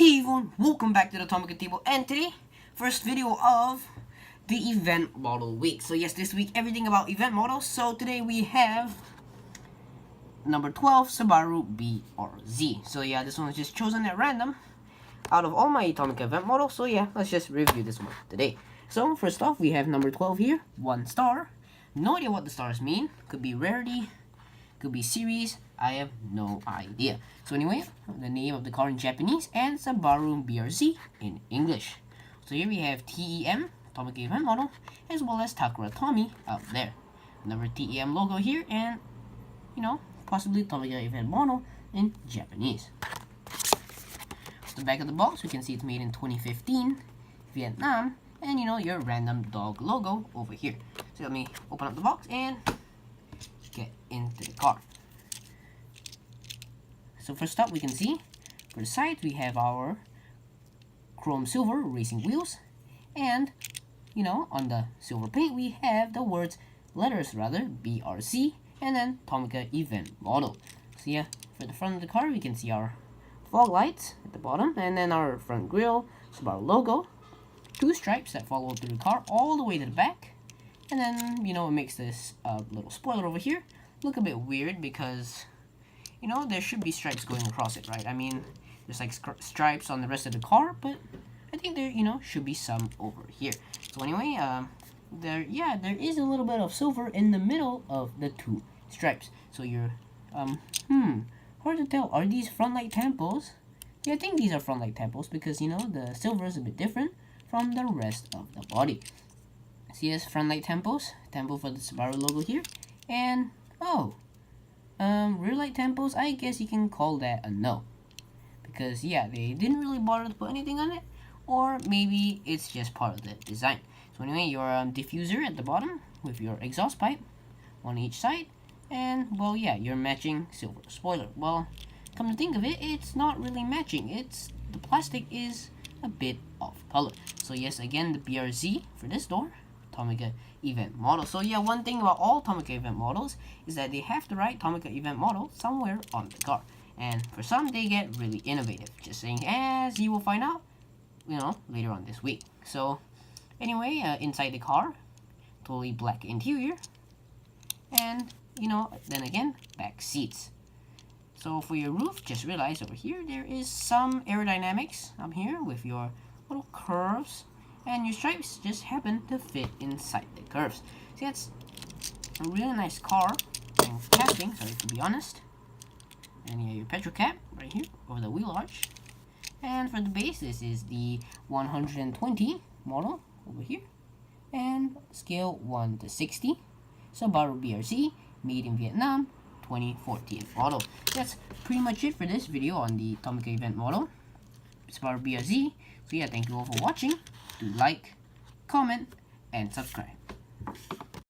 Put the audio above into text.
Hey everyone, welcome back to the Tomica Table, and today, first video of the event model week. So yes, this week everything about event models. So today we have number 12 Subaru BRZ. So yeah, this one was just chosen at random out of all my Tomica event models. So yeah, let's just review this one today. So first off, we have number 12 here, 1 star. No idea what the stars mean. Could be rarity, could be series, I have no idea. So anyway, the name of the car in Japanese and Subaru BRZ in English. So here we have TEM, Tomica event model, as well as Takara Tomy out there. Another TEM logo here and, possibly Tomica event model in Japanese. The back of the box, we can see it's made in 2015, Vietnam, and your random dog logo over here. So let me open up the box and get into the car. So first up, we can see for the side we have our chrome silver racing wheels, and on the silver paint we have the letters BRZ and then Tomica event model. So yeah, for the front of the car we can see our fog lights at the bottom, and then our front grille, Subaru logo, 2 stripes that follow through the car all the way to the back, and then it makes this little spoiler over here look a bit weird because there should be stripes going across it, right? I mean, there's like stripes on the rest of the car, but I think there should be some over here. So anyway, there is a little bit of silver in the middle of the 2 stripes. So you're hard to tell. Are these front light tampos? Yeah, I think these are front light tampos because the silver is a bit different from the rest of the body. See this front light tampos, tampo for the Subaru logo here, and rear light tampos, I guess you can call that a no. Because yeah, they didn't really bother to put anything on it, or maybe it's just part of the design. So anyway, your diffuser at the bottom with your exhaust pipe on each side, and well yeah, your matching silver spoiler. Well, come to think of it, it's not really matching. The plastic is a bit off color. So yes, again, the BRZ for this door, Tomica event model. So yeah, one thing about all Tomica event models is that they have to write Tomica event model somewhere on the car, and for some they get really innovative, just saying, as you will find out later on this week. So anyway, inside the car, totally black interior, and then again, back seats. So for your roof, just realize over here there is some aerodynamics up here with your little curves, and your stripes just happen to fit inside the curves. See, that's a really nice car and casting, sorry to be honest. And you have your petrol cap right here over the wheel arch. And for the base, this is the 120 model over here. And scale 1 to 60. Subaru BRZ, made in Vietnam, 2014 model. That's pretty much it for this video on the Tomica event model, Subaru BRZ. So yeah, thank you all for watching. Do like, comment, and subscribe.